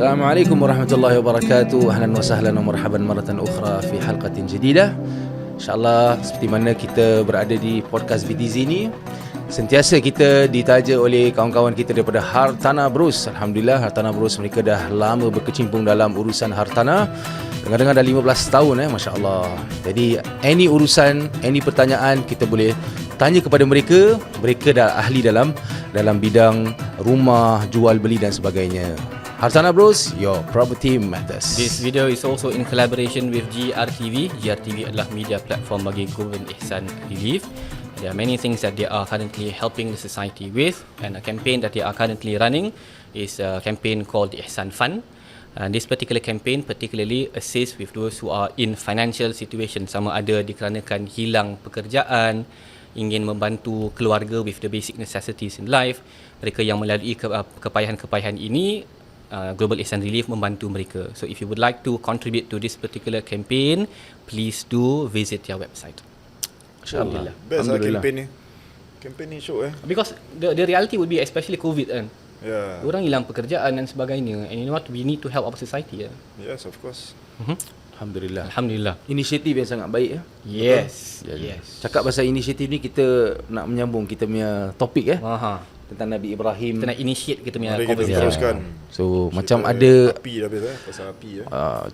Assalamualaikum warahmatullahi wabarakatuh. Ahlan wa sahlan wa marhaban maratan ukhra fi halqatin jadidah. InsyaAllah seperti mana kita berada di podcast BTZ ni, sentiasa kita ditaja oleh kawan-kawan kita daripada Hartanah Bros. Alhamdulillah, Hartanah Bros mereka dah lama berkecimpung dalam urusan hartanah. Dengar-dengar dah 15 tahun Masya Allah. Jadi any urusan, any pertanyaan kita boleh tanya kepada mereka. Mereka dah ahli dalam bidang rumah, jual beli dan sebagainya. Hartanah Bros, your property matters. This video is also in collaboration with GRTV. GRTV adalah media platform bagi Government Ihsan Relief. There are many things that they are currently helping the society with, and a campaign that they are currently running is a campaign called the Ihsan Fund. And this particular campaign particularly assists with those who are in financial situation, sama ada dikarenakan hilang pekerjaan, ingin membantu keluarga with the basic necessities in life. Mereka yang melalui kepayahan-kepayahan ini, Global Ihsan Relief membantu mereka. So if you would like to contribute to this particular campaign, please do visit their website. InsyaAllah. Best lah campaign ni. Campaign ni show Because the reality would be, especially COVID kan. Yeah. Orang hilang pekerjaan dan sebagainya, and you know what, we need to help our society. Yes, of course. Alhamdulillah. Alhamdulillah. Inisiatif yang sangat baik Yes. Yes. Cakap pasal inisiatif ni, kita nak menyambung kita punya topik tentang Nabi Ibrahim. Kita nak initiate kita punya Mari kita conversation. teruskan. So Cerita macam ada api dah habis pasal api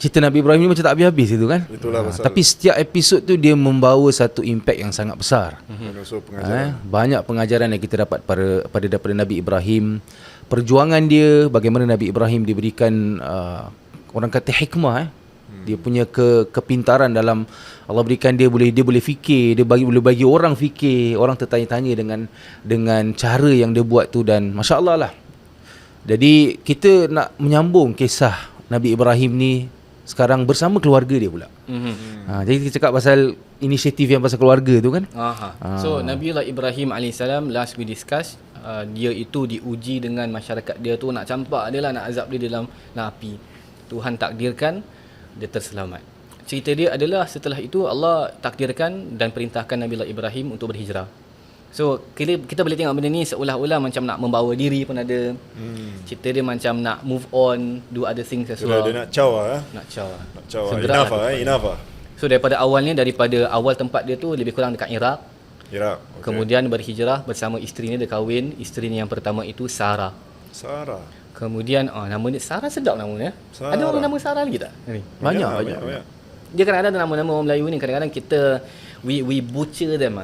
cerita Nabi Ibrahim ni macam tak habis-habis itu kan. Itulah pasal. Tapi setiap episod tu dia membawa satu impact yang sangat besar. And also pengajaran. Banyak pengajaran yang kita dapat daripada Nabi Ibrahim. Perjuangan dia, bagaimana Nabi Ibrahim diberikan orang kata hikmah dia punya kepintaran dalam Allah berikan dia boleh fikir, dia boleh bagi orang fikir, orang tertanya-tanya dengan cara yang dia buat tu, dan masya-Allah lah. Jadi kita nak menyambung kisah Nabi Ibrahim ni sekarang bersama keluarga dia pula. Jadi kita cakap pasal inisiatif yang pasal keluarga tu kan. So Nabiullah Ibrahim AS, last we discuss, dia itu diuji dengan masyarakat dia tu, nak campak dia lah, nak azab dia dalam api. Tuhan takdirkan dia terselamat. Cerita dia adalah setelah itu Allah takdirkan dan perintahkan Nabiullah Ibrahim untuk berhijrah. So kita boleh tengok benda ni seolah-olah macam nak membawa diri pun ada. Cerita dia macam nak move on, do other things as well. Dia nak caw Nak caw. Enough So daripada awal tempat dia tu lebih kurang dekat Iraq. Okay. Kemudian berhijrah bersama isterinya, dia kahwin. Isterinya yang pertama itu Sarah. Kemudian nama dia Sarah, sedap namanya. Ada orang nama Sarah lagi tak? Banyak. Dia kadang-kadang ada nama-nama orang Melayu ni, kadang-kadang kita we butcher them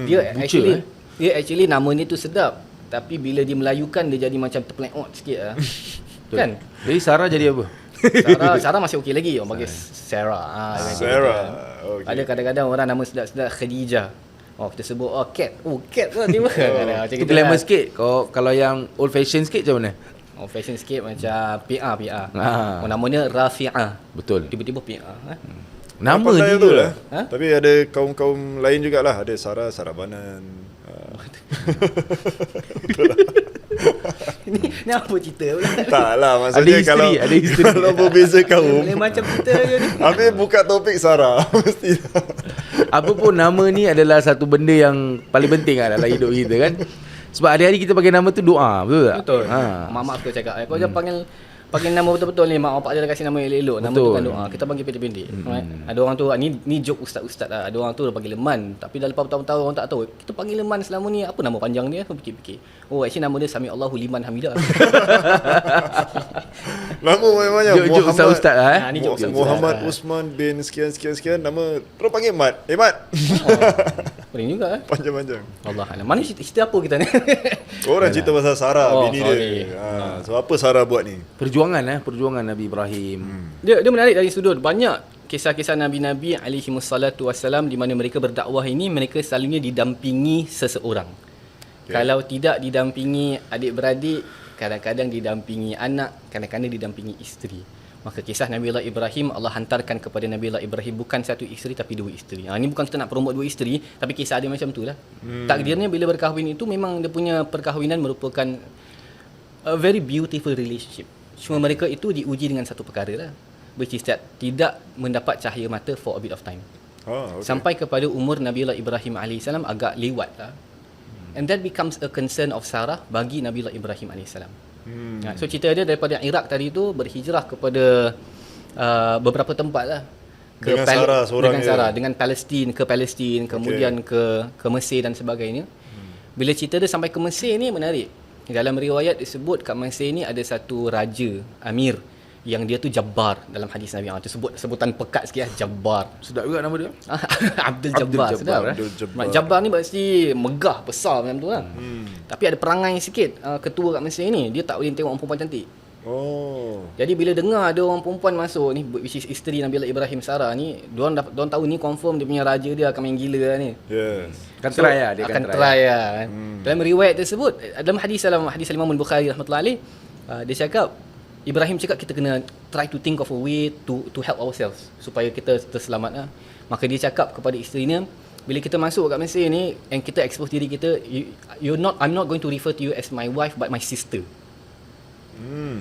Dia actually nama ni tu sedap, tapi bila dia melayukan dia jadi macam terpeleot sikit kan. Jadi Sarah jadi apa? Sarah masih okey lagi, orang panggil Sarah. Okay. Ada kadang-kadang orang nama sedap-sedap Khadijah. Kita sebut Cat. Cat tu tiba macam Itu glamour sikit. Kalau yang old fashion sikit macam mana? Old fashion sikit macam PA. Namanya Rafi'ah. Betul. Tiba-tiba PA. Nama dia tu lah. Tapi ada kaum-kaum lain jugalah. Ada Sarah Banan. Ni apa cerita pula? Tak lah, maksudnya ada isteri. Kalau berbeza kaum, Boleh macam cerita je ni. habis buka topik Sarah mesti. Apa pun, nama ni adalah satu benda yang paling penting dalam hidup kita kan. Sebab hari-hari kita pakai nama tu doa, betul tak? Betul. Mak aku cakap, kau jangan panggil nama betul-betul ni, mak bapak dia dah kasih nama elok-elok. Nama tu kan doa. Kita panggil pendek-pendek. Ada orang tu, ni joke ustaz-ustaz lah. Ada orang tu dah panggil Leman, tapi dah lepas bertahun-tahun orang tak tahu. Kita panggil Leman selama ni, apa nama panjang dia? Aku fikir-fikir. Actually nama dia Sami Allahu Liman Hamidah. Nama banyak-banyak. Joke ustaz-ustaz lah Ni joke Muhammad Usman bin sekian. Nama terus panggil Mat. Mat. Boleh juga Panjang-panjang. Allah Alam. Mana cerita apa kita ni? Orang cerita pasal Sarah, bini dia. So apa Sarah buat ni? Perjuangan Nabi Ibrahim. Dia menarik dari sudut banyak kisah-kisah Nabi-Nabi alaihimussalatu wassalam di mana mereka berdakwah ini, mereka selalunya didampingi seseorang. Kalau tidak didampingi adik-beradik, kadang-kadang didampingi anak, kadang-kadang didampingi isteri. Maka kisah Nabiullah Ibrahim, Allah hantarkan kepada Nabiullah Ibrahim bukan satu isteri tapi dua isteri. Ini bukan kita nak promote dua isteri, tapi kisah dia macam tu lah. Takdirnya bila berkahwin itu memang dia punya perkahwinan merupakan a very beautiful relationship. Cuma mereka itu diuji dengan satu perkara lah, which is that tidak mendapat cahaya mata for a bit of time. Sampai kepada umur Nabiullah Ibrahim AS agak lewat lah. And that becomes a concern of Sarah bagi Nabiullah Ibrahim AS. So cerita dia daripada Iraq tadi tu berhijrah kepada beberapa tempat lah. Dengan Sarah seorang dengan Palestin, kemudian ke Mesir dan sebagainya. Bila cerita dia sampai ke Mesir ni menarik. Dalam riwayat disebut kat Mesir ni ada satu raja, Amir, yang dia tu Jabbar dalam hadis Nabi. Itu sebutan pekat sikit lah, Jabbar. Sedap juga nama dia. Abdul Jabbar. Sedap. Jabbar ni berarti megah, besar macam tu lah. Tapi ada perangai sikit ketua kat Mesir ni. Dia tak boleh tengok orang perempuan cantik. Jadi bila dengar ada orang perempuan masuk ni, which is isteri Nabiullah Ibrahim, Sarah ni, diorang tahu ni confirm dia punya raja dia akan main gila lah ni. Yes. Dia akan try lah. Dalam riwayat tersebut, dalam hadis Imam Bukhari rahmatullahi alaih, dia cakap Ibrahim cakap kita kena try to think of a way to help ourselves supaya kita terselamat lah. Maka dia cakap kepada isterinya, bila kita masuk kat Mesir ni and kita expose diri kita, I'm not going to refer to you as my wife but my sister.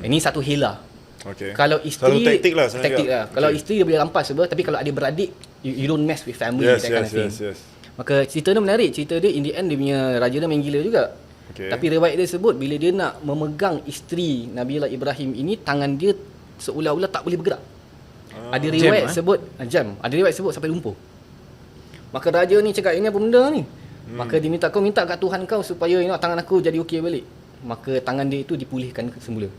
Ini satu hila. Okay. Kalau isteri taktik lah. Kalau isteri dia boleh rampas sebab, tapi kalau adik-beradik you don't mess with family, that kind of thing. Yes. Maka cerita dia menarik. Cerita dia in the end dia punya raja dia main gila juga. Tapi riwayat dia sebut bila dia nak memegang isteri Nabiullah Ibrahim ini, tangan dia seolah-olah tak boleh bergerak. Ada riwayat sebut jam. Ada riwayat sebut sampai lumpuh. Maka raja ni cakap, ini apa benda ni? Maka dia minta, kau minta kat Tuhan kau supaya tangan aku jadi okey balik. Maka tangan dia itu dipulihkan semula.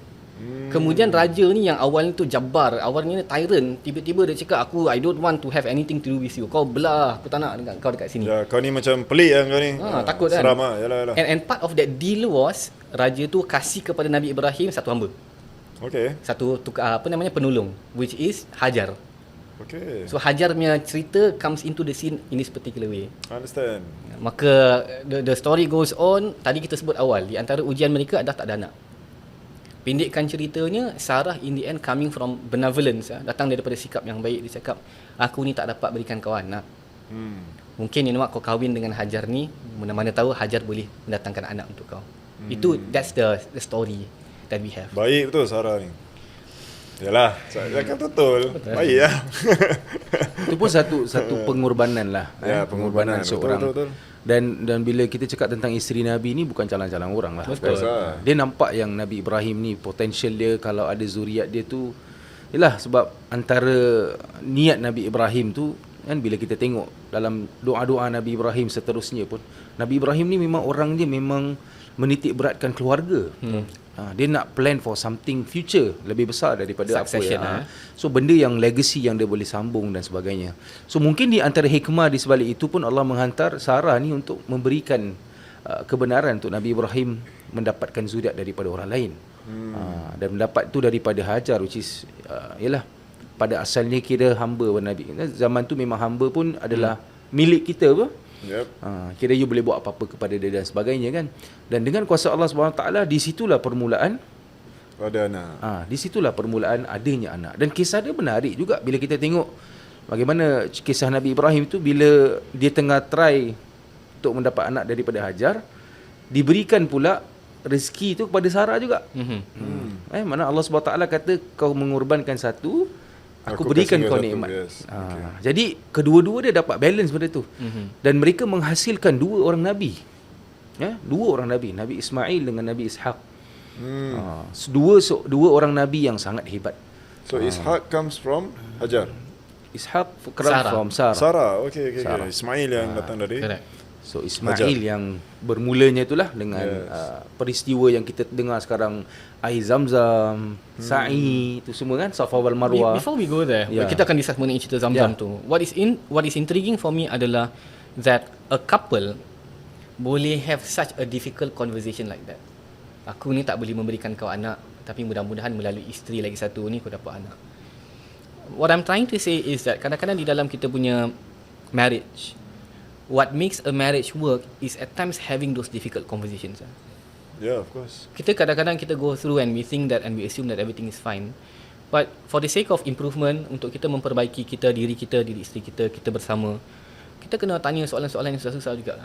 Kemudian raja ni yang awalnya tu Jabbar, awalnya tyrant, tiba-tiba dia cakap, I don't want to have anything to do with you. Kau belah, aku tak nak dengan kau dekat sini. Ya, kau ni macam pelik kan kau ni. Takut kan. Seram lah. Yalah. And part of that deal was raja tu kasih kepada Nabi Ibrahim satu hamba. Satu penolong, which is Hajar. So Hajar punya cerita comes into the scene in this particular way. Understand. Maka the story goes on. Tadi kita sebut awal, di antara ujian mereka adalah tak ada anak. Pendekkan ceritanya, Sarah in the end coming from benevolence, datang daripada sikap yang baik. Dia cakap, aku ni tak dapat berikan kau anak. Mungkin ni nak kau kahwin dengan Hajar ni, mana-mana tahu Hajar boleh mendatangkan anak untuk kau. That's the story that we have. Baik betul Sarah ni. Yalah, cakap betul. Baik lah. Itu pun satu pengorbanan lah. Pengorbanan seorang. Betul. Dan bila kita cakap tentang isteri Nabi ni, bukan calang-calang orang lah. Betul. Dia nampak yang Nabi Ibrahim ni potential dia kalau ada zuriat dia tu, yalah, sebab antara niat Nabi Ibrahim tu kan, bila kita tengok dalam doa-doa Nabi Ibrahim seterusnya pun, Nabi Ibrahim ni memang orang dia memang menitik beratkan keluarga. Dia nak plan for something future lebih besar daripada Succession, apa so benda yang legacy yang dia boleh sambung dan sebagainya. So mungkin di antara hikmah di sebalik itu pun Allah menghantar Sarah ni untuk memberikan kebenaran untuk Nabi Ibrahim mendapatkan zuriat daripada orang lain. Dan mendapat tu daripada Hajar, which is yalah, pada asalnya kira hamba Nabi. Zaman tu memang hamba pun adalah milik kita apa. Kira you boleh buat apa-apa kepada dia dan sebagainya kan. Dan dengan kuasa Allah SWT, di situlah permulaan ada anak. Di situlah permulaan adanya anak. Dan kisah dia menarik juga bila kita tengok bagaimana kisah Nabi Ibrahim tu, bila dia tengah try untuk mendapat anak daripada Hajar, diberikan pula rezeki tu kepada Sarah juga. Mana Allah SWT kata, kau mengorbankan satu, aku berikan kau nikmat. Jadi kedua-dua dia dapat balance benda tu. Dan mereka menghasilkan dua orang Nabi. Dua orang Nabi, Nabi Ismail dengan Nabi Ishaq. Dua orang Nabi yang sangat hebat. So Ishaq comes from Hajar. Ishaq from Sarah. Sarah, okay. Ismail yang datang dari. So Ismail Hajar, yang bermulanya itulah dengan peristiwa yang kita dengar sekarang, air Zamzam, Sa'i, itu semua kan, Safa wal Marwah. Before we go there, kita akan discuss mengenai cerita Zamzam tu. What is intriguing for me adalah that a couple boleh have such a difficult conversation like that. Aku ni tak boleh memberikan kau anak, tapi mudah-mudahan melalui isteri lagi satu ni kau dapat anak. What I'm trying to say is that kadang-kadang di dalam kita punya marriage, what makes a marriage work is at times having those difficult conversations. Yeah, of course. Kita kadang-kadang kita go through and we think that and we assume that everything is fine. But for the sake of improvement, untuk kita memperbaiki diri isteri kita bersama, kita kena tanya soalan-soalan yang susah-susah juga.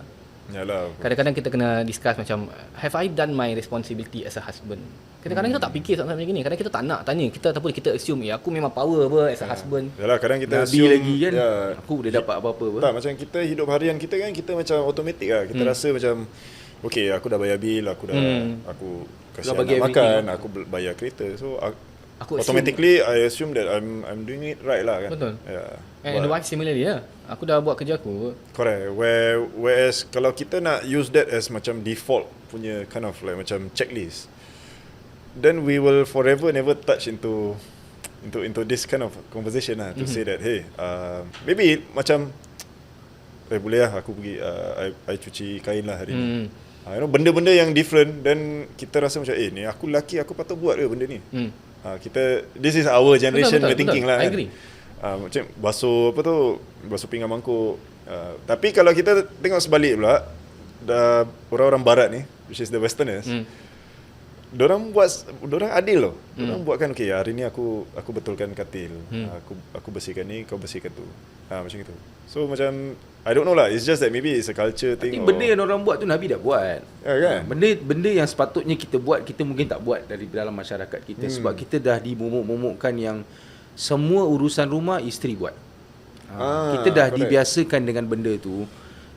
Yalah. Kadang-kadang kita kena discuss macam, have I done my responsibility as a husband? Kadang-kadang kita tak fikir soalan macam ni. Kadang kita tak nak tanya. Kita assume, aku memang power apa as a husband. Yalah, kadang kita Nabi assume lagi kan, aku boleh dapat apa-apa apa. Tak, macam kita hidup harian kita kan, kita macam automatik lah. Kita rasa macam okay, aku dah bayar bil, aku kasih Dah bagi anak makan, everything. aku bayar kereta. So Aku automatically I assume that I'm doing it right lah kan. Betul. Yeah. And the wife similarly lah. Aku dah buat kerja aku. Correct. Whereas kalau kita nak use that as macam default punya kind of like macam checklist, then we will forever never touch into this kind of conversation lah, to say that hey, maybe macam boleh lah aku pergi I cuci kain lah hari ni. You know, benda-benda yang different, then kita rasa macam ni aku lelaki, aku patut buat ke benda ni. This is our generation thinking lah I kan. agree. Macam basuh pinggan mangkuk. Tapi kalau kita tengok sebalik pula, orang-orang barat ni, which is the westerners, dorang adil loh. Dorang buatkan okay, hari ni aku betulkan katil. Aku bersihkan ni, kau bersihkan tu. Macam itu. So macam I don't know lah, it's just that maybe it's a culture thing. Tapi benda yang orang buat tu Nabi dah buat. Ya kan? Benda yang sepatutnya kita buat, kita mungkin tak buat dari dalam masyarakat kita, sebab kita dah dimomok-momokkan yang semua urusan rumah isteri buat. Kita dah correct. dibiasakan dengan benda tu.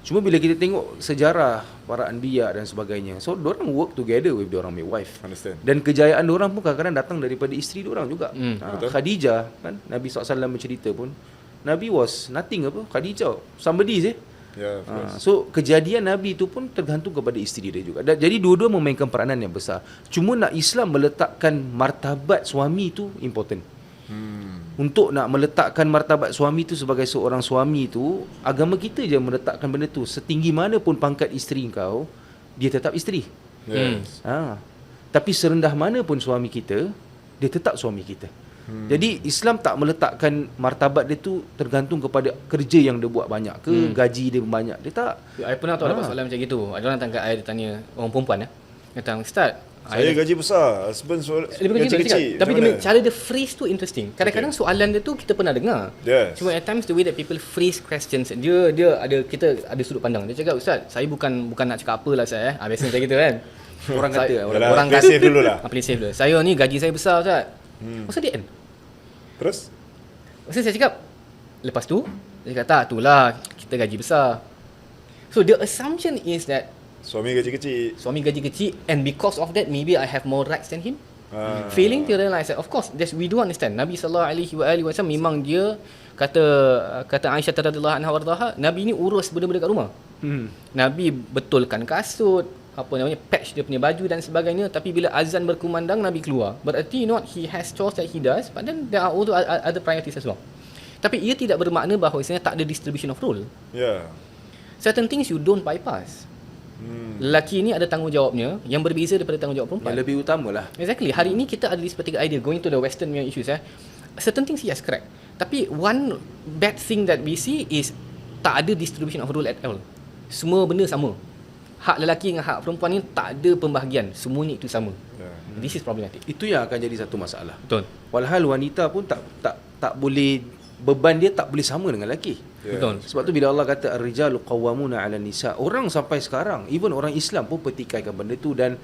Cuma bila kita tengok sejarah para anbiya dan sebagainya, so dorang work together with dorang wife. Understand. Dan kejayaan dorang pun kadang-kadang datang daripada isteri dorang juga. Betul. Khadijah kan, Nabi SAW bercerita pun, Nabi was nothing apa, Khadijah somebody je. Yeah, of course. So kejadian Nabi tu pun tergantung kepada isteri dia juga. Jadi dua-dua memainkan peranan yang besar. Cuma nak Islam meletakkan martabat suami tu important. Untuk nak meletakkan martabat suami tu sebagai seorang suami tu, agama kita je meletakkan benda tu. Setinggi mana pun pangkat isteri kau, dia tetap isteri. Yes. Tapi serendah mana pun suami kita, dia tetap suami kita. Jadi Islam tak meletakkan martabat dia tu tergantung kepada kerja yang dia buat banyak ke, gaji dia banyak. Dia tak. I pernah tahu dapat soalan macam gitu. Ada orang tangkap I, dia tanya orang perempuan Kata, Ustaz, Saya gaji besar, husband gaji kecil. Tapi cara dia phrase tu interesting. Kadang-kadang soalan dia tu kita pernah dengar. Yes. Cuma at times the way that people phrase questions, dia ada, kita ada sudut pandang. Dia cakap, Ustaz, saya bukan nak cakap apalah Ustaz biasa macam gitu kan. Orang kata orang play safe dulu lah. Play safe dulu. Saya ni gaji saya besar Ustaz. Masa dia end. Terus? Masa saya cakap, lepas tu dia kata, tak, itulah kita gaji besar. So the assumption is that Suami gaji kecil, and because of that maybe I have more rights than him. Failing to realize that of course we do understand Nabi SAW memang dia kata Aisyah radhiyallahu anha wardaha, Nabi ni urus benda-benda kat rumah. Nabi betulkan kasut, patch dia punya baju dan sebagainya, tapi bila azan berkumandang Nabi keluar. Berarti he has chores that he does, but then there are also other priorities as well. Tapi ia tidak bermakna bahawa sebenarnya tak ada distribution of role. Yeah. Certain things you don't bypass. Lelaki ni ada tanggungjawabnya yang berbeza daripada tanggungjawab perempuan. yang lebih utama lah. Exactly. Hari ini kita ada this particular idea going to the western issues certain things yes correct. Tapi one bad thing that we see is tak ada distribution of role at all. Semua benda sama. Hak lelaki dengan hak perempuan ni tak ada pembahagian. Semuanya itu sama. This is problematic. Itu yang akan jadi satu masalah. Betul. Walhal wanita pun tak boleh, beban dia tak boleh sama dengan lelaki. Betul. Sebab tu bila Allah kata ar-rijalu qawwamuna 'alan nisa, orang sampai sekarang, even orang Islam pun petikaikan benda tu dan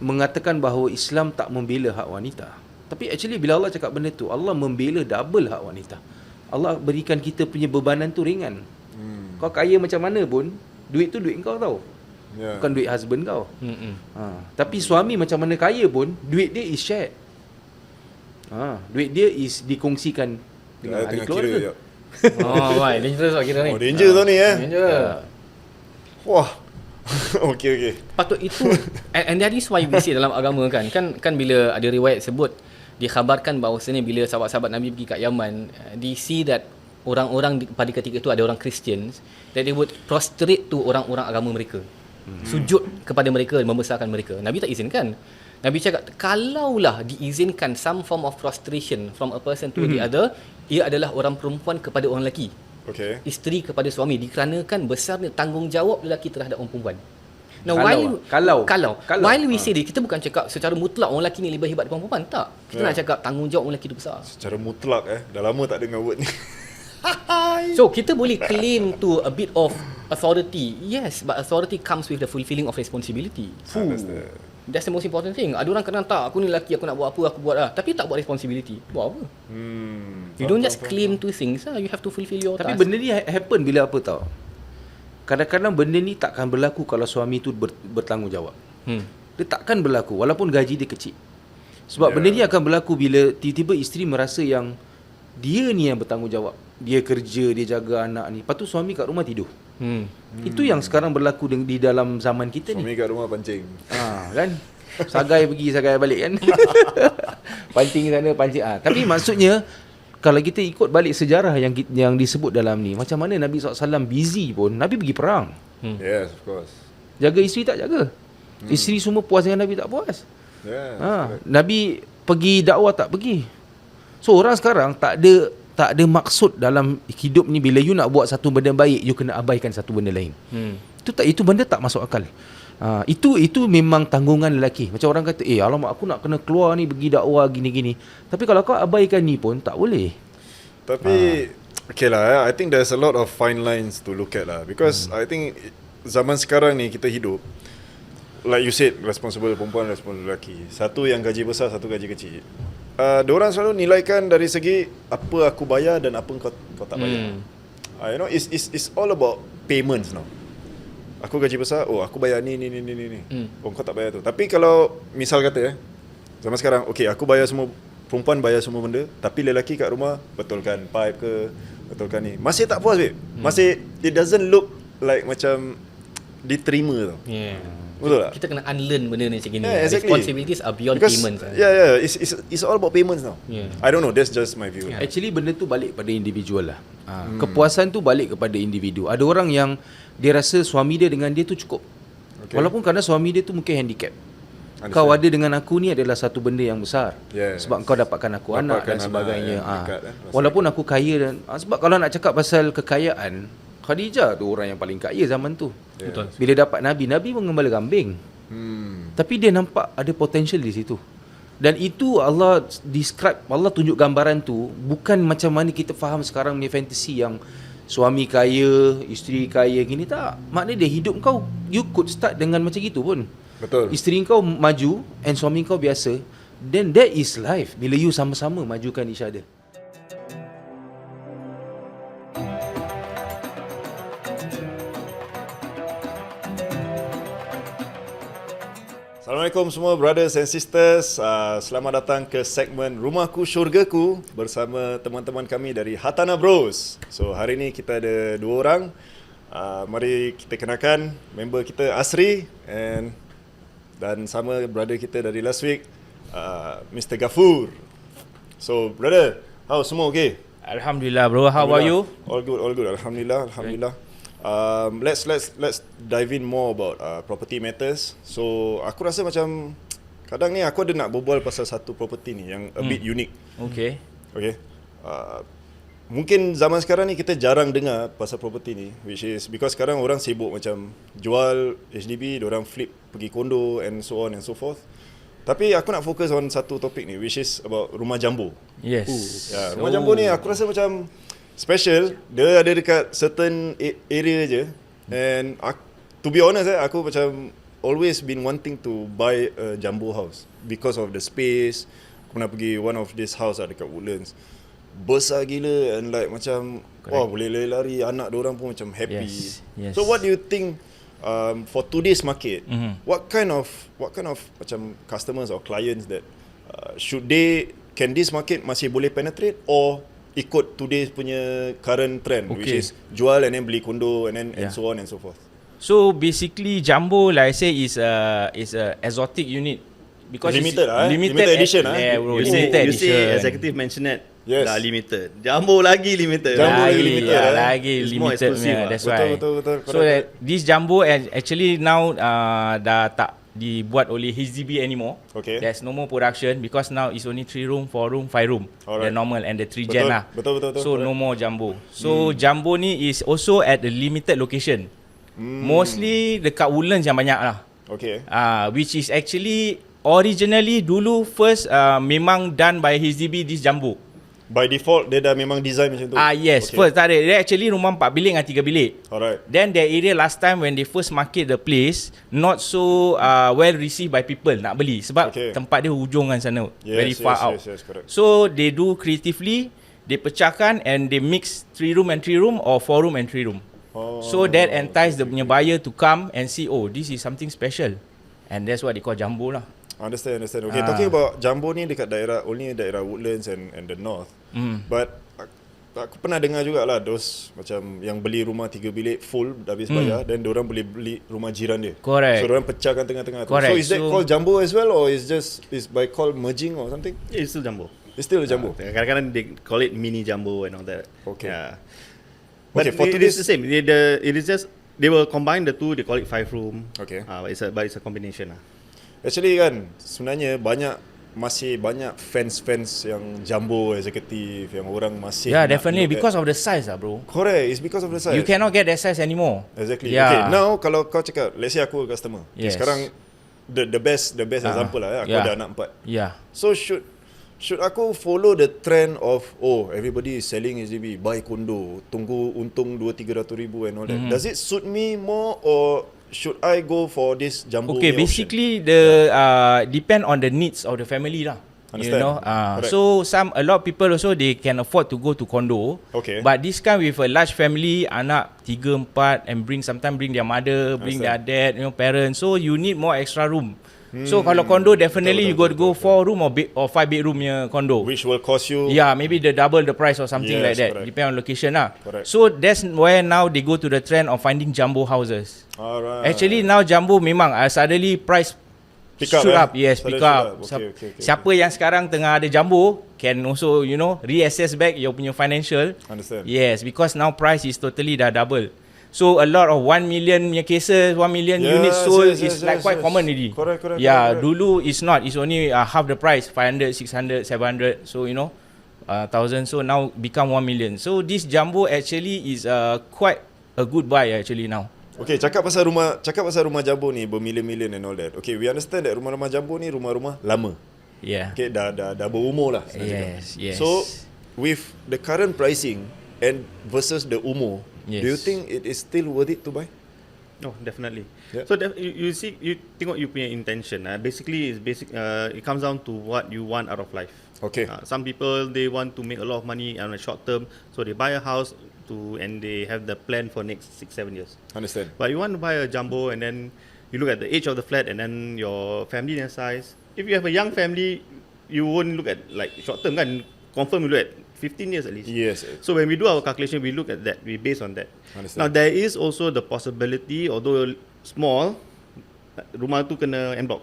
mengatakan bahawa Islam tak membela hak wanita. Tapi actually bila Allah cakap benda tu, Allah membela double hak wanita. Allah berikan kita punya bebanan tu ringan. Kau kaya macam mana pun, duit tu duit kau tau. Bukan duit husband kau. Tapi suami macam mana kaya pun, duit dia is shared. Duit dia is dikongsikan dengan ahli keluarga. Why? Dangerous kira ni. Danger tau ni Danger. Wah. Okay. Patut itu and that is why we say dalam agama kan bila ada riwayat sebut dikhabarkan bahawasanya bila sahabat-sahabat Nabi pergi kat Yaman, they see that orang-orang pada ketika itu ada orang Christians that they would prostrate to orang-orang agama mereka. Sujud kepada mereka, membesarkan mereka. Nabi tak izinkan. Nabi cakap kalaulah diizinkan some form of prostration from a person to the other, ia adalah orang perempuan kepada orang lelaki. Okay. Isteri kepada suami, dikarenakan besarnya tanggungjawab lelaki terhadap orang perempuan. Now, kalau while we say this, kita bukan cakap secara mutlak orang lelaki ni lebih hebat daripada perempuan, tak. Kita nak cakap tanggungjawab orang lelaki tu besar. Secara mutlak dah lama tak dengar word ni. So kita boleh claim to a bit of authority. Yes, but authority comes with the fulfilling of responsibility. That's the most important thing. Ada orang kadang tak, aku ni lelaki, aku nak buat apa, aku buat lah. Tapi tak buat responsibility. Buat apa? You don't just claim to things, you have to fulfill your task. Tapi benda ni happen bila apa tau? kadang-kadang benda ni takkan berlaku kalau suami tu bertanggungjawab. Dia takkan berlaku walaupun gaji dia kecil. Sebab benda ni akan berlaku bila tiba-tiba isteri merasa yang dia ni yang bertanggungjawab. Dia kerja, dia jaga anak ni. Lepas tu suami kat rumah tidur. Itu yang sekarang berlaku di dalam zaman kita Suami ni. kat rumah pancing. Kan? Sagai pergi, sagai balik kan. Pancing sana, pancing. Tapi maksudnya kalau kita ikut balik sejarah yang disebut dalam ni, macam mana Nabi SAW busy pun, Nabi pergi perang. Yes, of course. Jaga isteri tak jaga. Isteri semua puas dengan Nabi tak puas. Nabi pergi dakwah tak pergi. So orang sekarang tak ada maksud dalam hidup ni. Bila you nak buat satu benda baik, you kena abaikan satu benda lain. Itu benda tak masuk akal. Itu memang tanggungan lelaki. Macam orang kata, alamak aku nak kena keluar ni pergi dakwah gini-gini. Tapi kalau kau abaikan ni pun tak boleh. Tapi okay lah, I think there's a lot of fine lines to look at lah. Because I think zaman sekarang ni kita hidup, like you said, responsible perempuan, responsible lelaki. Satu yang gaji besar, satu gaji kecil. Diorang selalu nilaikan dari segi apa aku bayar dan apa kau tak bayar. You know, it's all about payments now. Aku gaji besar, aku bayar ni. Kau tak bayar tu. Tapi kalau misal kata zaman sekarang, okay, aku bayar semua, perempuan bayar semua benda, tapi lelaki kat rumah betulkan pipe ke, betulkan ni. Masih tak puas, babe. Masih it doesn't look like macam diterima tau. Betul tak? Kita kena unlearn benda ni macam gini. Exactly. Responsibilities are beyond Because, payments. It's all about payments now. I don't know, that's just my view. Actually benda tu balik pada individual lah. Kepuasan tu balik kepada individu. Ada orang yang dia rasa suami dia dengan dia tu cukup. Walaupun kerana suami dia tu mungkin handicap. Kau ada dengan aku ni adalah satu benda yang besar. Sebab kau dapatkan aku anak dan sebagainya. Walaupun aku kaya dan sebab kalau nak cakap pasal kekayaan, Khadijah tu orang yang paling kaya zaman tu. Betul. Bila dapat Nabi mengembala kambing. Tapi dia nampak ada potential di situ. Dan itu Allah tunjuk gambaran tu bukan macam mana kita faham sekarang punya fantasy yang suami kaya, isteri kaya gini, tak. Maknanya dia hidup kau, you could start dengan macam gitu pun. Betul. Isteri kau maju and suami kau biasa, then that is life bila you sama-sama majukan each other. Assalamualaikum semua brothers and sisters. Selamat datang ke segmen Rumahku Syurgaku bersama teman-teman kami dari Hatana Bros. So hari ni kita ada dua orang. Mari kita kenalkan member kita Asri dan sama brother kita dari last week, Mr. Ghafur. So brother, how semua okay? Alhamdulillah bro, how are you? All good. Alhamdulillah. Let's dive in more about property matters. So aku rasa macam kadang ni aku ada nak berbual pasal satu property ni yang a bit unique. Okay. Mungkin zaman sekarang ni kita jarang dengar pasal property ni, which is because sekarang orang sibuk macam jual HDB, diorang flip pergi kondo and so on and so forth. Tapi aku nak fokus on satu topik ni, which is about rumah jambu. Yes. Rumah jambu ni aku rasa macam special. Dia ada dekat certain area je. And to be honest, aku macam always been wanting to buy a jumbo house because of the space. Aku pernah pergi one of this house dekat Woodlands. Besar gila and like macam boleh lari-lari, anak diorang pun macam happy. Yes. So what do you think for today's market? What kind of macam customers or clients that can this market masih boleh penetrate or ikut today's punya current trend, which is jual and then beli kondo and then and so on and so forth. So basically jumbo, like I say, is a exotic unit because limited, it's limited edition. Yeah, bro, You limited say edition. executive mentionette. Yes. Dah limited. Jumbo lagi limited. Jumbo lagi limited, lagi It's more limited. exclusive, That's Betul, why. betul. So this jumbo actually now dah tak dibuat oleh HDB anymore. Okay. There's no more production because now it's only 3 room, 4 room, 5 room. Alright. The normal and the 3 gen lah. Betul. So no more jumbo. So jumbo ni is also at a limited location. Mostly dekat Woodlands yang banyak lah. Okay. Which is actually originally dulu first memang done by HDB this jumbo. By default dia dah memang design macam tu. Yes, Okay. first tak ada. Dia actually rumah 4 bilik dengan 3 bilik. Alright. Then that area last time when they first market the place, not so well received by people nak beli sebab tempat dia hujung kan sana, very far out. Yes, correct. So they do creatively, they pecahkan and they mix 3 room and 3 room or 4 room and 3 room. So that entice the punya buyer to come and see, oh, this is something special. And that's what they call jumbo lah. Understand. Okay, talking about jumbo ni dekat only daerah Woodlands and the north. But aku pernah dengar jugalah those macam yang beli rumah 3 bilik full dah habis bayar, then diorang boleh beli rumah jiran dia. Correct. So diorang pecahkan tengah-tengah tu. Correct. So is that called jumbo as well, or is by called merging or something? It's still jumbo. It's still a jumbo. Kadang-kadang they call it mini jumbo and all that. Okay. Yeah. But Okay, for it is the same. It is just they will combine the two. They call it 5 room. Okay. But it's a combination lah. Actually kan, sebenarnya masih banyak fans yang jumbo executive yang orang masih Yeah, nak definitely look because at. of the size lah, bro. Correct, it's because of the size. You cannot get that size anymore. Exactly. Yeah. Okay, now kalau kau cakap, let's say aku customer. Okay, Yes. sekarang the best example lah. Aku ada anak 4. Yeah. So should aku follow the trend of everybody is selling HDB, buy condo, tunggu untung 200-300 ribu and all that. Does it suit me more, or should I go for this jumbo? Okay, basically the depend on the needs of the family lah. Understand. You know, Correct. so a lot of people also they can afford to go to condo. Okay. But this kind with a large family, anak 3-4 and sometimes bring their mother, bring their dad, parents. So you need more extra room. So kalau condo definitely you got to go 4 room or 5 bedroom punya condo. Which will cost you Maybe the double the price or something Yes, like that. correct. Depend on location lah. Correct. So that's where now they go to the trend of finding jumbo houses. Alright. Actually now jumbo memang suddenly price Pick up, shoot eh? up. Yes, Suddenly pick shoot up. up. Okay. Siapa yang sekarang tengah ada jumbo can also reassess back your punya financial. Understand. Yes, because now price is totally dah double. So a lot of 1 million punya cases, 1 million units sold is quite common already. Correct. Yeah, dulu is not. It's only half the price, 500, 600, 700. So 1,000. So now become 1 million. So this jumbo actually is quite a good buy actually now. Okay, cakap pasal rumah jumbo ni bermilion-milion and all that. Okay, we understand that rumah-rumah jumbo ni rumah-rumah lama. Yeah. Okay, dah berumur lah. Yes. So with the current pricing and versus the umur, do you think it is still worth it to buy? Oh, definitely. Yeah. So you see, you tengok you punya intention. Basically, it comes down to what you want out of life. Okay. Some people they want to make a lot of money on a short term, so they buy a house and they have the plan for next 6-7 years. Understand. But you want to buy a jumbo, and then you look at the age of the flat and then your family size. If you have a young family, you won't look at like short term kan. Confirm you look at 15 years at least. Yes. So when we do our calculation, we look at that. We base on that. Understand. Now there is also the possibility, although small, rumah tu kena en bloc.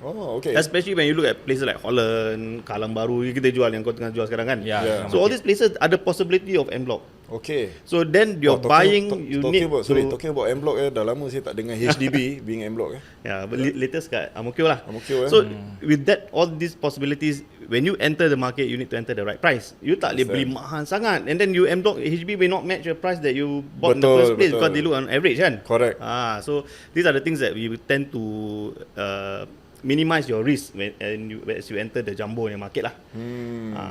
Oh, okay. Especially when you look at places like Holland, Kalang Baru, kita jual yang kau tengah jual sekarang kan. Yeah. So all these places ada possibility of en bloc. Okay. So then you're buying, you need talking about en bloc dah lama saya tak dengar HDB being en bloc Yeah, but latest kat Ang Mo Kio lah. Ang Mo Kio, So with that, all these possibilities, when you enter the market, you need to enter the right price. You tak boleh beli mahal sangat, and then you en bloc, HDB may not match the price that you bought in the first place because they look on average kan. Correct. So these are the things that we tend to minimize your risk as you enter the jumbo yang market lah.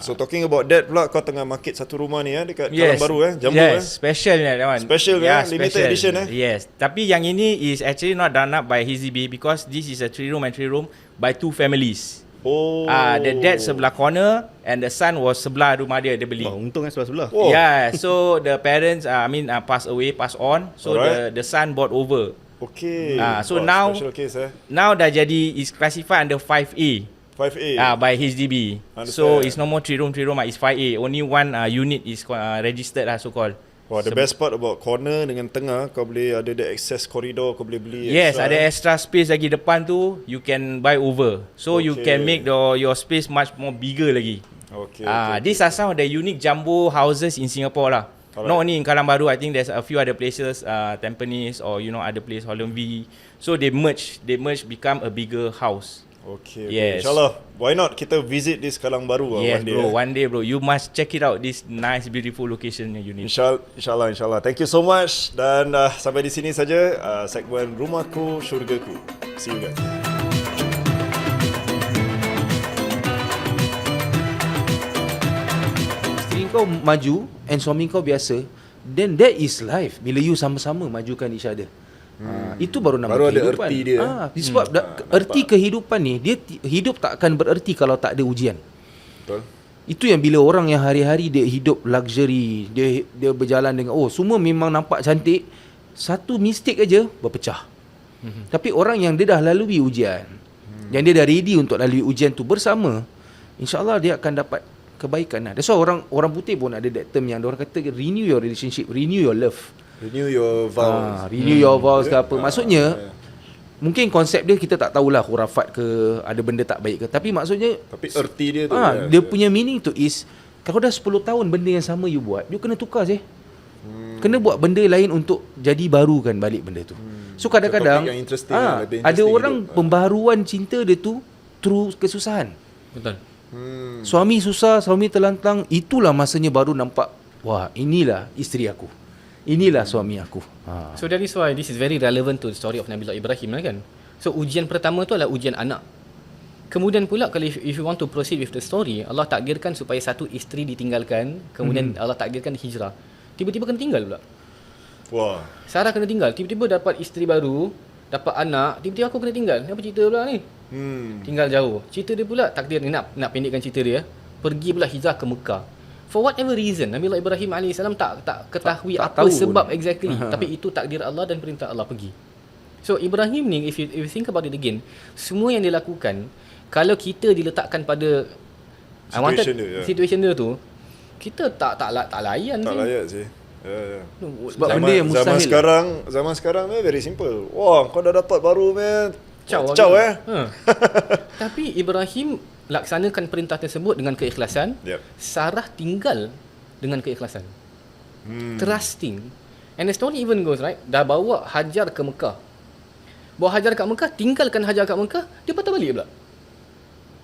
So talking about that pula, kau tengah market satu rumah ni dekat Kalang Baru jumbo special that one. Special limited edition Yes. Tapi yang ini is actually not done up by HDB because this is a 3 room and 3 room by 2 families. Oh. The dad sebelah corner and the son was sebelah rumah dia beli. Untung sebelah-sebelah. Oh. Yeah, so the parents pass on. So the son bought over. Okay. So now special case now dah jadi is classified under 5A. 5A. By HDB. Understand. So it's no more 3 room, it's 5A. Only one unit is registered lah, so called. Wah, the best part about corner dengan tengah, kau boleh ada the access corridor, kau boleh beli Yes, extra. ada extra space lagi depan tu, you can buy over. So you can make your space much more bigger lagi. Okay. These are some of the unique jumbo houses in Singapore lah. Alright. Not only in Kalang Baru, I think there's a few other places, Tampines or other place, Holland V. So they merge become a bigger house. Okay. Yes. InsyaAllah, why not kita visit this Kalang Baru Yes, one day. bro. One day, bro. You must check it out. This nice, beautiful location yang unit. InsyaAllah. Thank you so much. Dan sampai di sini saja segmen Rumahku Syurgaku. See you guys. Isteri kau maju and suami kau biasa, then that is life. Bila you sama-sama majukan each other. Itu baru nama Baru ada kehidupan. erti dia. Sebab erti kehidupan ni, dia hidup tak akan bererti kalau tak ada ujian. Betul. Itu yang bila orang yang hari-hari dia hidup luxury, dia berjalan dengan semua memang nampak cantik, satu mistake aja berpecah. Tapi orang yang dia dah lalui ujian, yang dia dah ready untuk lalui ujian tu bersama, insya-Allah dia akan dapat kebaikan. That's why orang putih pun ada that term yang orang kata renew your relationship, renew your love. Renew your vows. Renew your vows ke apa. Maksudnya mungkin konsep dia kita tak tahulah khurafat ke, ada benda tak baik ke, tapi maksudnya Tapi erti dia tu dia punya meaning tu is, kalau dah 10 tahun benda yang sama you buat, you kena tukar sih. Kena buat benda lain untuk jadi barukan balik benda tu. So kadang-kadang Topik yang interesting lah, lebih ada interesting orang hidup. pembaharuan cinta dia tu through kesusahan. Betul. Suami susah, suami terlantang, itulah masanya baru nampak, wah, inilah isteri aku, inilah suami aku. So that is why this is very relevant to the story of Nabiullah Ibrahim lah kan. So ujian pertama tu adalah ujian anak. Kemudian pula kalau if you want to proceed with the story, Allah takdirkan supaya satu isteri ditinggalkan, kemudian Allah takdirkan hijrah. Tiba-tiba kena tinggal pula. Wah. Sarah kena tinggal, tiba-tiba dapat isteri baru, dapat anak, tiba-tiba aku kena tinggal. Apa cerita pula ni? Tinggal jauh. Cerita dia pula takdir ni, nak pendekkan cerita dia, pergi pula hijrah ke Mekah. For whatever reason, Nabiullah Ibrahim AS tak ketahui tak apa tahu sebab pun. exactly. Tapi itu takdir Allah dan perintah Allah pergi. So Ibrahim ni, if you think about it again, semua yang dia lakukan, kalau kita diletakkan pada situation dia tu, kita tak layan Tak sih. layak sih. Ya. Sebab benda yang mustahil. Zaman sekarang ni very simple. Wah, kau dah dapat baru man. Ciao Tapi Ibrahim laksanakan perintah tersebut dengan keikhlasan. Yep. Sarah tinggal dengan keikhlasan. Trusting. And the story even goes, right, dah bawa Hajar ke Mekah. Bawa Hajar kat Mekah, tinggalkan Hajar kat Mekah, dia patah balik pula.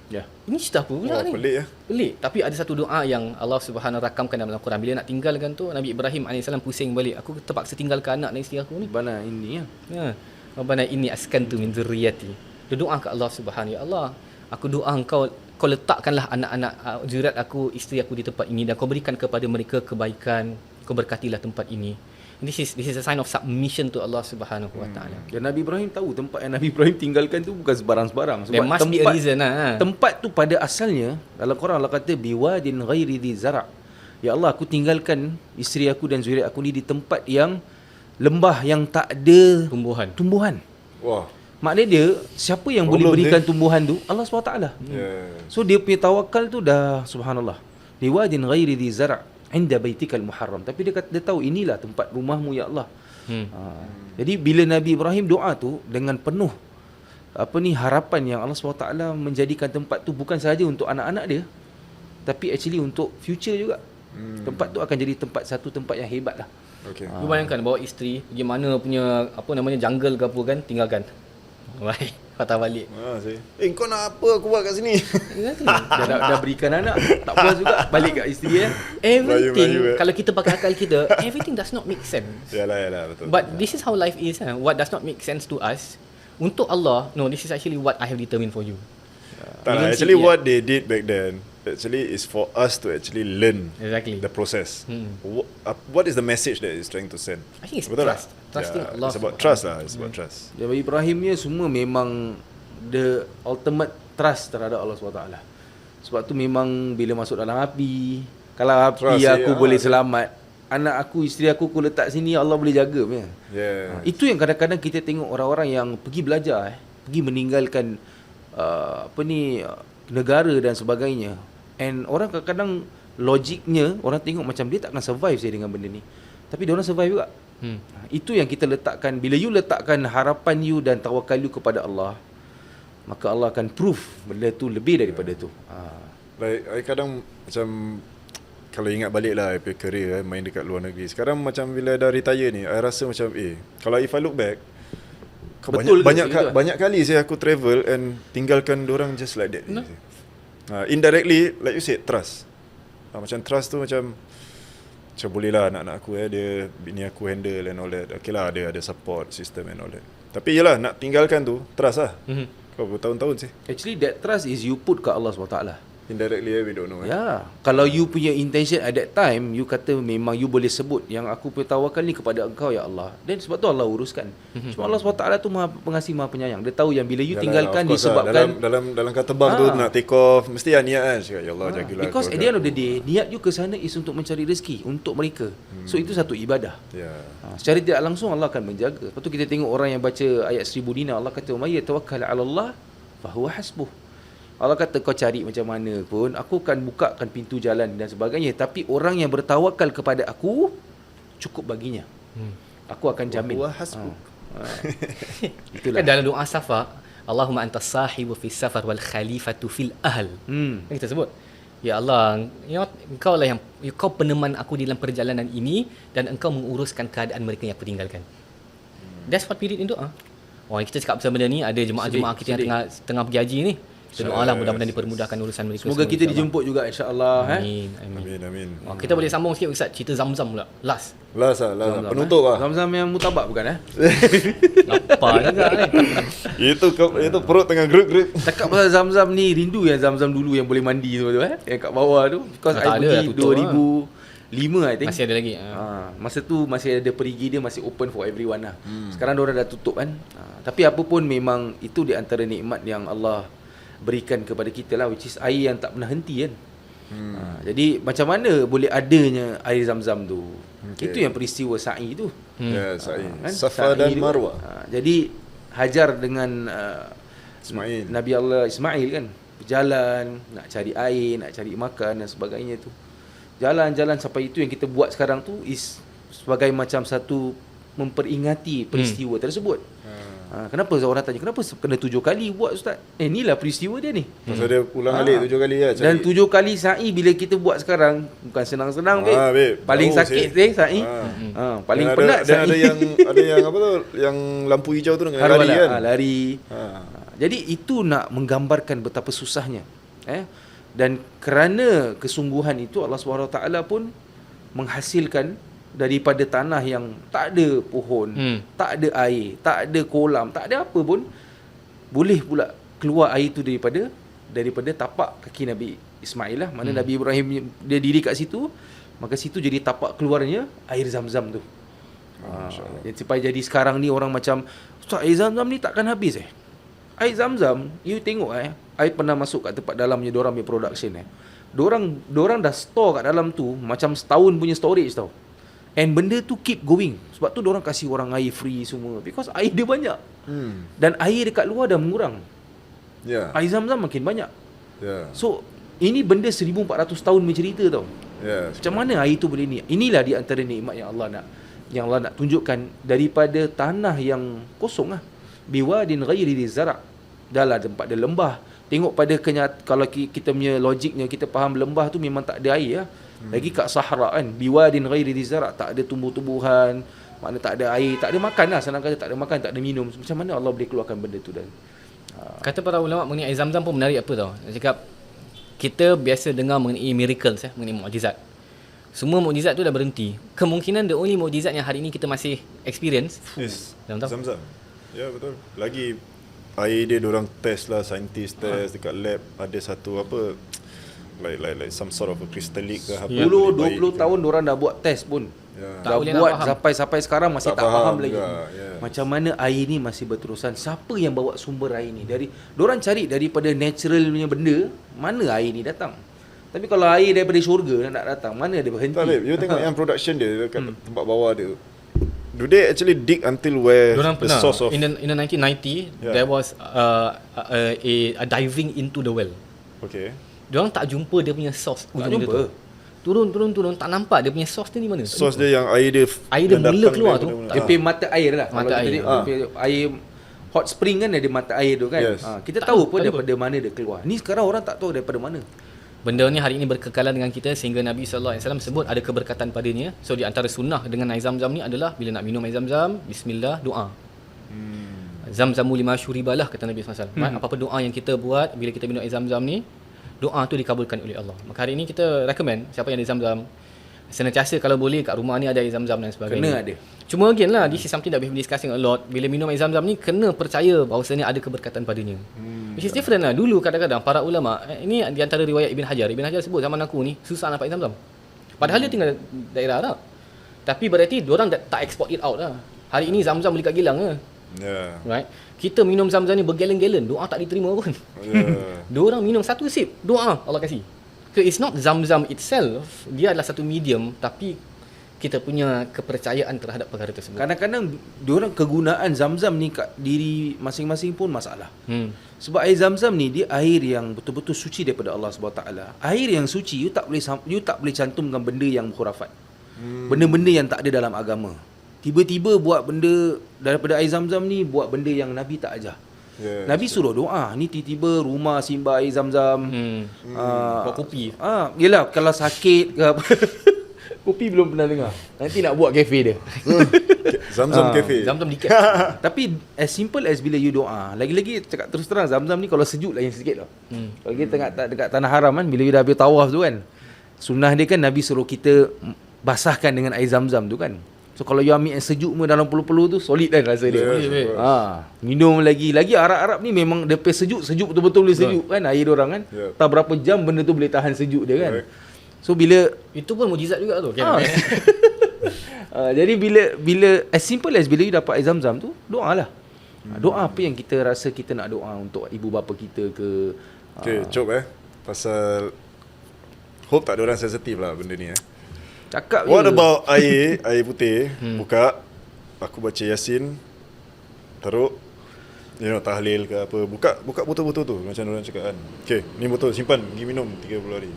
Ya. Ini cerita apa pula ni? Pelik ya. Pelik. Tapi ada satu doa yang Allah Subhanahu rakamkan dalam Al-Quran. Bila nak tinggalkan tu, Nabi Ibrahim AS pusing balik. Aku terpaksa tinggalkan anak dan isteri aku ni. Bana ini ya. Ya. Rabbana inni askantu min dzurriyyati. Dia doa ke Allah Subhanahu, ya Allah, aku doa kau letakkanlah anak-anak zuriat aku, isteri aku di tempat ini, dan kau berikan kepada mereka kebaikan. Kau berkatilah tempat ini. This is a sign of submission to Allah Subhanahu wa taala. Dan Nabi Ibrahim tahu tempat yang Nabi Ibrahim tinggalkan tu bukan sebarang-sebarang. There must be a reason lah. Tempat tu pada asalnya dalam Quran Allah kata biwadin ghairi dhi zara'. Ya Allah, aku tinggalkan isteri aku dan zuriat aku ni di tempat yang lembah yang tak ada tumbuhan. Wah. Maknanya dia, siapa yang boleh berikan tumbuhan tu? Allah SWT. So dia punya tawakal tu dah subhanallah. Biwadin ghairi dhi zara' inda baitikal muharram. Tapi dia tahu inilah tempat rumahmu ya Allah. Jadi bila Nabi Ibrahim doa tu dengan penuh harapan yang Allah SWT menjadikan tempat tu bukan sahaja untuk anak-anak dia, tapi actually untuk future juga. Tempat tu akan jadi satu tempat yang hebat lah. Okay. You bayangkan bawa isteri pergi mana punya jungle ke apa kan, tinggalkan. Baik, patah balik. Kau nak apa aku buat kat sini? Dah berikan anak, tak puas juga balik kat isteri Everything Melayu, kalau kita pakai akal kita, everything does not make sense. Yalah betul. But this is how life is. What does not make sense to us, untuk Allah, no, this is actually what I have determined for you. Actually what they did back then actually is for us to actually learn Exactly. the process. What is the message that is trying to send? I think it's Betul trust. tak? Trusting Allah. It's about trust lah. It's about trust. Nabi Ibrahim ni semua memang the ultimate trust terhadap Allah SWT. Sebab tu memang bila masuk dalam api, kalau api Trust, aku boleh selamat, anak aku, isteri aku letak sini, Allah boleh jaga. Itu yang kadang-kadang kita tengok orang-orang yang pergi belajar, pergi meninggalkan negara dan sebagainya. And orang kadang-kadang logiknya orang tengok macam dia tak akan survive saya dengan benda ni. Tapi dia orang survive juga. Itu yang kita letakkan. Bila you letakkan harapan you dan tawakal you kepada Allah, maka Allah akan prove benda tu lebih daripada tu. Like, I kadang macam kalau ingat balik lah I punya career main dekat luar negeri. Sekarang macam bila dah retire ni, I rasa macam kalau if I look back, banyak kali saya aku travel and tinggalkan dorang just like that. Indirectly, like you said, trust. Macam trust tu macam boleh lah anak-anak aku dia bini aku handle and all that. Okay lah, dia ada support system and all that. Tapi yelah, nak tinggalkan tu trust lah. Kau bertahun-tahun sih. Actually that trust is you put ke Allah SWT. Indirectly we don't know. Ya, kalau you punya intention at that time, you kata memang you boleh sebut yang aku punya tawakal ni kepada engkau ya Allah. Dan sebab tu Allah uruskan. Cuma Allah SWT tu Maha Pengasih Maha Penyayang. Dia tahu yang bila you tinggalkan of course disebabkan dalam kat terbang tu nak take off mesti niat kan. Cakap ya Allah jagilah. because at the end of the day, niat you ke sana is untuk mencari rezeki untuk mereka. So itu satu ibadah. Ya. Secara tidak langsung Allah akan menjaga. Lepas tu kita tengok orang yang baca ayat 1000 dinar, Allah kata may yatawakkal 'ala Allah fa huwa hasbuh. Allah kata kau cari macam mana pun, aku akan bukakan pintu jalan dan sebagainya. Tapi orang yang bertawakal kepada aku, cukup baginya. Aku akan jamin. Wa hasbuh. Itulah. Dalam doa safar, Allahumma antas sahibu fis safar wal khalifatu fil ahl. Kan kita sebut, ya Allah, engkau lah yang kau peneman aku dalam perjalanan ini dan engkau menguruskan keadaan mereka yang aku tinggalkan. That's what we read in doa. Kita cakap pasal benda ni, ada jemaah-jemaah kita yang tengah pergi haji ni. Kita doalah mudah-mudahan dipermudahkan urusan mereka. Semoga kita dijemput juga insya-Allah. Amin. Kita boleh sambung sikit Ustaz, cerita Zamzam pula. Last penutup lah. Zamzam yang mutabak bukan Lapar juga Itu perut tengah gruk-gruk. Cakap pasal Zamzam ni, rindu yang Zamzam dulu yang boleh mandi tu yang kat bawah tu. Because I pergi 2005 I think. Masih ada lagi. Masa tu masih ada perigi dia, masih open for everyone lah. Sekarang diorang dah tutup kan. Tapi apa pun memang itu di antara nikmat yang Allah berikan kepada kita lah, which is air yang tak pernah henti kan. Jadi macam mana boleh adanya air Zamzam tu? Itu yang peristiwa sa'i tu. Ya, sa'i. Kan? Safa dan Sa'i tu. Marwah. Jadi Hajar dengan Ismail. Nabi Allah Ismail kan berjalan nak cari air, nak cari makan dan sebagainya tu. Jalan-jalan sampai itu yang kita buat sekarang tu is sebagai macam satu memperingati peristiwa tersebut. Kenapa orang tanya, kenapa kena 7 kali buat Ustaz? Inilah peristiwa dia ni. Pasal dia ulang alik 7 kali lah. Dan 7 kali sa'i bila kita buat sekarang bukan senang-senang babe. Paling sakit sa'i. Paling penat sa'i. Dan ada yang apa tu, yang lampu hijau tu dengan lari kan. Lari. Jadi itu nak menggambarkan betapa susahnya. Dan kerana kesungguhan itu Allah SWT pun menghasilkan daripada tanah yang tak ada pohon, tak ada air, tak ada kolam, tak ada apa pun, boleh pula keluar air itu daripada tapak kaki Nabi Ismail lah. Mana Nabi Ibrahim dia diri kat situ, maka situ jadi tapak keluarnya air Zamzam tu. Sampai jadi sekarang ni orang macam, Ustaz, air Zamzam ni takkan habis Air Zamzam, you tengok I pernah masuk kat tempat dalamnya diorang punya production Diorang dah store kat dalam tu macam setahun punya storage tau. And benda tu keep going. Sebab tu diorang kasih orang air free semua, because air dia banyak. Dan air dekat luar dah mengurang. Air Zamzam makin banyak. So ini benda 1400 tahun punya cerita tau. Macam mana air tu boleh ni? Inilah di antara nikmat yang Allah nak tunjukkan daripada tanah yang kosong lah. Biwadin ghairi zara'. Dalam tempat ada lembah. Tengok pada kalau kita punya logiknya, kita faham lembah tu memang tak ada air lah. Lagi kat Sahara kan, biwadin ghairi zara', tak ada tumbuh-tumbuhan, makna tak ada air, tak ada makan lah, senang kata tak ada makan, tak ada minum. Macam mana Allah boleh keluarkan benda tu Kata para ulama mengenai air Zamzam pun menarik apa tau. Dia cakap kita biasa dengar mengenai miracles mengenai mukjizat. Semua mukjizat tu dah berhenti. Kemungkinan the only mukjizat yang hari ini kita masih experience Zamzam. Ya betul. Lagi air dia diorang test lah, scientist test dekat lab, ada satu apa like some sort of a crystallic ke apa. 10-20 tahun diorang dah buat test pun. Dah buat sampai sekarang masih tak faham lagi. Macam mana air ni masih berterusan? Siapa yang bawa sumber air ni? Diorang cari daripada natural punya benda, mana air ni datang? Tapi kalau air daripada syurga nak datang, mana dia berhenti? Tak, you tengok yang production dia dekat tempat bawah dia. Do they actually dig until where the source of... In the 1990, there was a diving into the well. Okay. Diorang tak jumpa dia punya source. Tak jumpa. Turun, tak nampak dia punya source ni mana. Source dia yang air dia mula keluar tu. Dia punya mata air lah. Mata air. Air hot spring kan ada mata air tu kan. Kita tahu pun daripada mana dia keluar. Ni sekarang orang tak tahu daripada mana. Benda ni hari ini berkekalan dengan kita sehingga Nabi SAW sebut ada keberkatan padanya. So di antara sunnah dengan air Zamzam ni adalah bila nak minum air Zamzam, bismillah, doa. Zamzamu lima syuribalah kata Nabi SAW. Apa-apa doa yang kita buat bila kita minum air Zamzam ni, doa tu dikabulkan oleh Allah. Maka hari ini kita recommend siapa yang ada Zamzam, senantiasa kalau boleh kat rumah ni ada air Zamzam dan sebagainya. Kena ada. Cuma again lah, this is something that we have been discussing a lot. Bila minum air Zamzam ni, kena percaya bahawasanya ada keberkatan padanya. Which is different lah. Dulu kadang-kadang para ulama, ini di antara riwayat Ibn Hajar. Ibn Hajar sebut zaman aku ni susah nak pakai Zamzam. Padahal dia tinggal daerah Arab. Tapi berarti diorang tak export it out lah. Hari ini Zamzam beli kat Gilang ke. Yeah. Right? Kita minum Zamzam ni bergalen-galen, doa tak diterima pun. Yeah. Diorang minum satu sip, doa Allah kasih. So it's not Zamzam itself, dia adalah satu medium, tapi kita punya kepercayaan terhadap perkara tersebut. Kadang-kadang diorang kegunaan Zamzam ni kat diri masing-masing pun masalah. Sebab air Zamzam ni dia air yang betul-betul suci daripada Allah SWT. Air yang suci, you tak boleh cantumkan benda yang khurafat. Benda-benda yang tak ada dalam agama. Tiba-tiba buat benda daripada air Zamzam ni, buat benda yang Nabi tak ajar. Yeah, Nabi suruh doa. Ni tiba-tiba rumah simba air Zamzam. Buat kopi. Yelah, kalau sakit ke apa. Kopi belum pernah dengar. Nanti nak buat kafe dia. Zamzam Cafe. Zamzam dikit. Tapi as simple as bila you doa. Lagi-lagi cakap terus terang, Zamzam ni kalau sejuk lain sikit tau. Kalau kita dekat tanah haram kan, bila you dah habis tawaf tu kan, sunnah dia kan Nabi suruh kita basahkan dengan air Zamzam tu kan. So kalau you ambil yang sejuk dalam puluh-puluh tu, solid kan rasa dia. Minum lagi Arab-Arab ni memang dia sejuk betul-betul boleh sejuk kan air dia orang kan. Tak berapa jam benda tu boleh tahan sejuk dia kan. So bila Itu pun mujizat juga tu. jadi bila as simple as bila you dapat air Zamzam tu, doalah. Doa apa yang kita rasa kita nak doa untuk ibu bapa kita ke. Okay, cop pasal hope tak ada orang sensitif lah benda ni Cakap What je. about air putih, buka, aku baca Yasin, taruh, tahlil ke apa, buka botol-botol tu macam orang cakap kan. Okay, ni botol simpan, pergi minum 30 hari.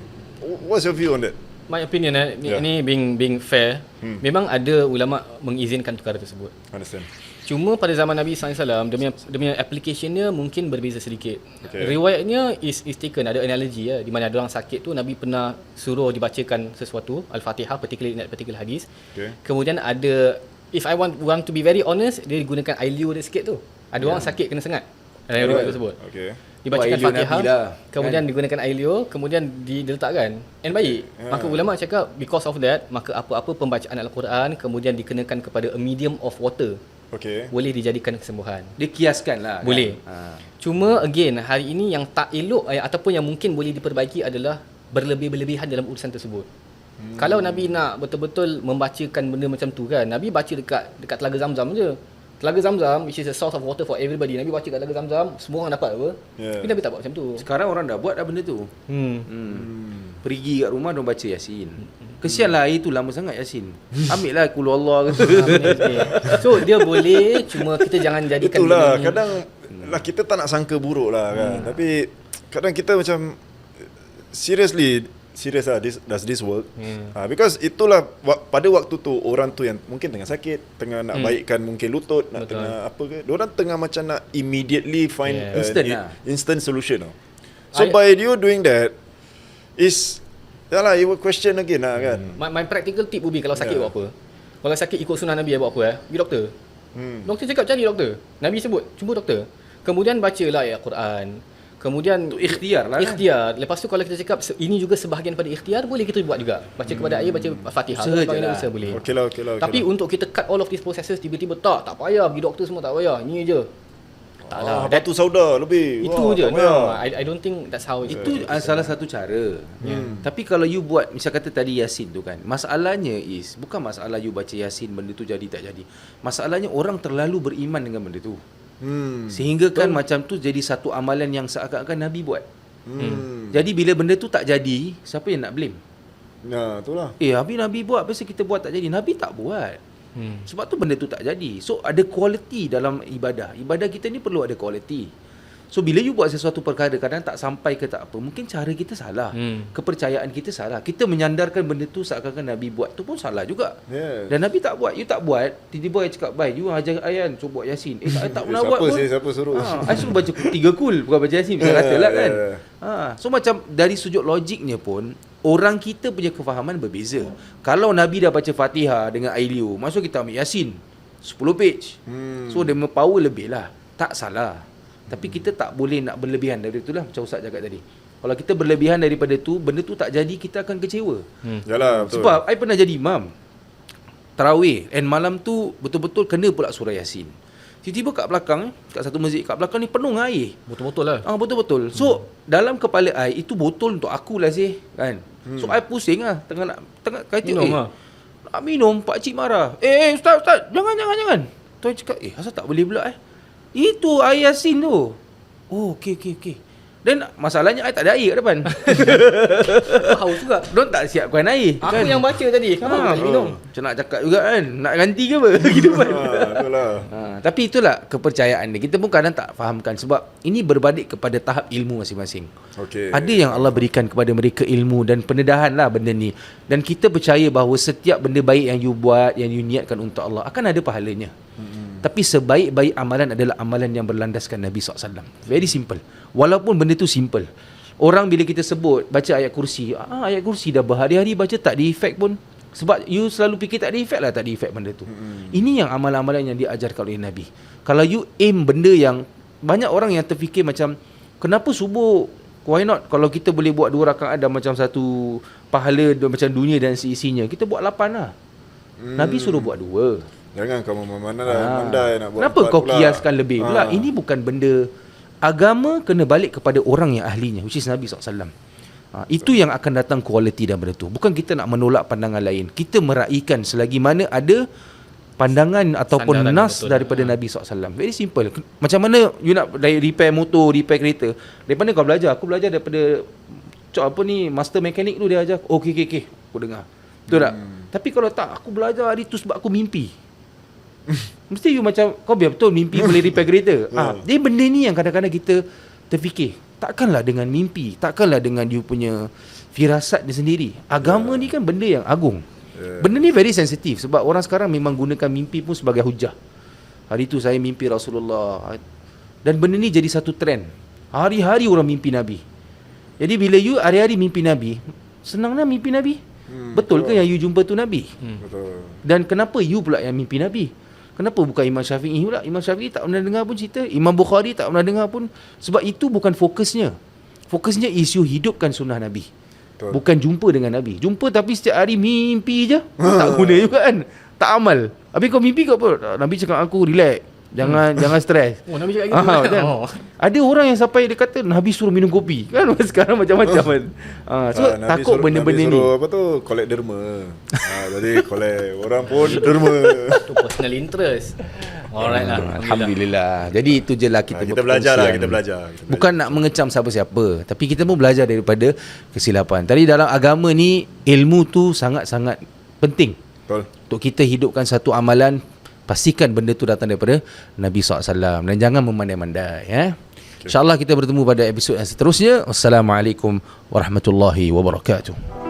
What's your view on that? My opinion ni being fair, memang ada ulama mengizinkan perkara tersebut. Understand. Cuma pada zaman Nabi SAW, dia punya application-nya mungkin berbeza sedikit. Okay. Riwayatnya is taken, ada analogy di mana ada orang sakit tu, Nabi pernah suruh dibacakan sesuatu, Al-Fatihah, particularly in that particular hadis. Okay. Kemudian ada, if I want to be very honest, dia gunakan air liur dia sikit tu. Ada orang sakit kena sengat dalam riwayat tersebut. Okay. Dibacakan air liur Fatihah, Nabi lah, kemudian digunakan air liur, kemudian diletakkan. And baik. Maka ulama cakap because of that, maka apa-apa pembacaan Al-Quran kemudian dikenakan kepada a medium of water, Okay. boleh dijadikan kesembuhan. Dia kiaskan lah Boleh. kan? Cuma again, hari ini yang tak elok ataupun yang mungkin boleh diperbaiki adalah berlebih-berlebihan dalam urusan tersebut. Kalau Nabi nak betul-betul membacakan benda macam tu kan, Nabi baca dekat Telaga Zamzam je. Telaga Zamzam, which is a source of water for everybody. Nabi baca kat Telaga Zamzam, semua orang dapat apa. Tapi Nabi tak buat macam tu. Sekarang orang dah buat dah benda tu. Pergi kat rumah dia baca Yasin. Kesianlah air tu lama sangat Yasin. Ambil lah Qul Allah ke. So dia boleh, cuma kita jangan jadikan Itulah, benda ni. kadang lah kita tak nak sangka buruk lah kan. Tapi kadang kita macam serious lah, does this work? Because itulah pada waktu tu orang tu yang mungkin tengah sakit, tengah nak baikkan mungkin lutut, nak tengah apa ke, diorang tengah macam nak immediately find instant solution tau. So by you doing that is it will question again lah kan. My practical tip would be kalau sakit buat apa? Kalau sakit ikut sunnah Nabi buat apa pergi doktor. Doktor cakap cari doktor. Nabi sebut cuba doktor. Kemudian bacalah ayat Quran. Kemudian Tu ikhtiar lah kan. Ikhtiar. Lepas tu kalau kita cakap ini juga sebahagian pada ikhtiar, boleh kita buat juga. Baca kepada ayat, baca Fatihah. Usaha je sebagainya, lah. usaha boleh. Okay lah. Tapi untuk kita cut all of these processes, tiba-tiba tak payah pergi doktor semua, tak payah. Ini je. Tak lah. Batu sauda lebih. Itu je. tak payah. No, I don't think that's how it Itu salah satu cara. Tapi kalau you buat, misal kata tadi Yasin tu kan, masalahnya is bukan masalah you baca Yasin benda tu jadi tak jadi. Masalahnya orang terlalu beriman dengan benda tu. Sehingga kan macam tu jadi satu amalan yang seakan-akan Nabi buat. Jadi bila benda tu tak jadi, siapa yang nak blame? Nah, itulah. Habis Nabi buat, pasal kita buat tak jadi. Nabi tak buat. Sebab tu benda tu tak jadi. So ada quality dalam ibadah. Ibadah kita ni perlu ada quality. So bila you buat sesuatu perkara kadang tak sampai ke tak apa, mungkin cara kita salah. Kepercayaan kita salah. Kita menyandarkan benda tu seakan-akan Nabi buat tu pun salah juga. Yes. Dan Nabi tak buat. You tak buat, tiba-tiba I cakap, "Bye, you ajar Ayan suruh buat Yasin." I tak pernah buat pun. Siapa suruh? I suruh baca 3 kul, bukan baca Yasin. Bisa kata lah kan. So macam dari sudut logiknya pun, orang kita punya kefahaman berbeza. Kalau Nabi dah baca Fatihah dengan air liur, maksud kita ambil Yasin 10 page. So dia power lebih lah. Tak salah. Tapi kita tak boleh nak berlebihan dari itulah macam Ustaz cakap tadi. Kalau kita berlebihan daripada tu, benda tu tak jadi, kita akan kecewa. Yalah, betul. Sebab I pernah jadi imam tarawih, and malam tu betul-betul kena pula surah Yasin. Tiba-tiba kat belakang, kat satu masjid kat belakang ni penuh dengan air. Betul-betul lah. Betul-betul. So, dalam kepala I itu botol untuk akulah sih, kan. So, I pusing lah tengah kata Minum lah. nak minum, pak cik marah. Ustaz, jangan. Tu I cakap, asal tak boleh pula Itu air Yasin tu. Oh, okey. Dan masalahnya I tak ada air kat depan. Haus juga. Diorang tak siapkan air. Aku yang baca tadi. Kenapa aku tak boleh minum? Macam nak cakap juga kan, nak ganti ke apa? Gitu kan. Itulah. Tapi itulah kepercayaan dia. Kita pun kadang tak fahamkan sebab ini berbalik kepada tahap ilmu masing-masing. Okey. Ada yang Allah berikan kepada mereka ilmu dan pendedahan lah benda ni. Dan kita percaya bahawa setiap benda baik yang you buat, yang you niatkan untuk Allah, akan ada pahalanya. Tapi sebaik-baik amalan adalah amalan yang berlandaskan Nabi SAW. Very simple. Walaupun benda tu simple. Orang bila kita sebut baca ayat kursi, ayat kursi dah berhari-hari baca tak ada efek pun. Sebab you selalu fikir tak ada efek lah, tak ada efek benda tu. Ini yang amalan-amalan yang diajarkan oleh Nabi. Kalau you aim benda yang banyak orang yang terfikir macam, kenapa subuh, why not kalau kita boleh buat 2 rakaat dan macam satu pahala macam dunia dan seisinya, kita buat 8 lah. Nabi suruh buat 2. Jangan kamu mandai nak buat. Kenapa kau pula. kiaskan lebih pula? Ini bukan benda. Agama kena balik kepada orang yang ahlinya, which is Nabi SAW. Itu yang akan datang kualiti dan benda tu. Bukan kita nak menolak pandangan lain. Kita meraihkan selagi mana ada pandangan ataupun Sandaran nas daripada Nabi SAW. Very simple. Macam mana you nak repair motor, repair kereta. Daripada kau belajar. Aku belajar daripada master mekanik tu dia ajar. Okey. Aku dengar. Betul tak? Tapi kalau tak, aku belajar hari tu sebab aku mimpi. Mesti you macam, kau biar betul mimpi boleh repair kereta. Jadi benda ni yang kadang-kadang kita terfikir. Takkanlah dengan mimpi, takkanlah dengan you punya firasat dia sendiri. Agama ni kan benda yang agung. Benda ni very sensitif sebab orang sekarang memang gunakan mimpi pun sebagai hujah. Hari tu saya mimpi Rasulullah. Dan benda ni jadi satu trend. Hari-hari orang mimpi Nabi. Jadi bila you hari-hari mimpi Nabi, senanglah mimpi Nabi. Betul ke yang you jumpa tu Nabi? Betul. Dan kenapa you pula yang mimpi Nabi? Kenapa bukan Imam Syafi'i pula? Imam Syafi'i tak pernah dengar pun cerita. Imam Bukhari tak pernah dengar pun. Sebab itu bukan fokusnya. Fokusnya is you hidupkan sunnah Nabi. Betul. Bukan jumpa dengan Nabi. Jumpa tapi setiap hari mimpi je. Tak guna juga kan. Tak amal. Habis kau mimpi kau apa? Nabi cakap aku relax. Jangan stres. Nabi cakap gitu. Kan? Ada orang yang sampai dia kata Nabi suruh minum kopi. Kan sekarang macam-macam kan. So Nabi takut benda-benda ni. Apa tu? Collect derma. Jadi collect orang pun derma. Itu personal interest. Alright lah. Alhamdulillah. Jadi itu je lah kita Kita belajar. Bukan nak mengecam siapa-siapa, tapi kita pun belajar daripada kesilapan. Tadi dalam agama ni ilmu tu sangat-sangat penting. Betul. Untuk kita hidupkan satu amalan, pastikan benda tu datang daripada Nabi SAW dan jangan memandai-mandai InsyaAllah kita bertemu pada episod yang seterusnya. Wassalamualaikum warahmatullahi wabarakatuh.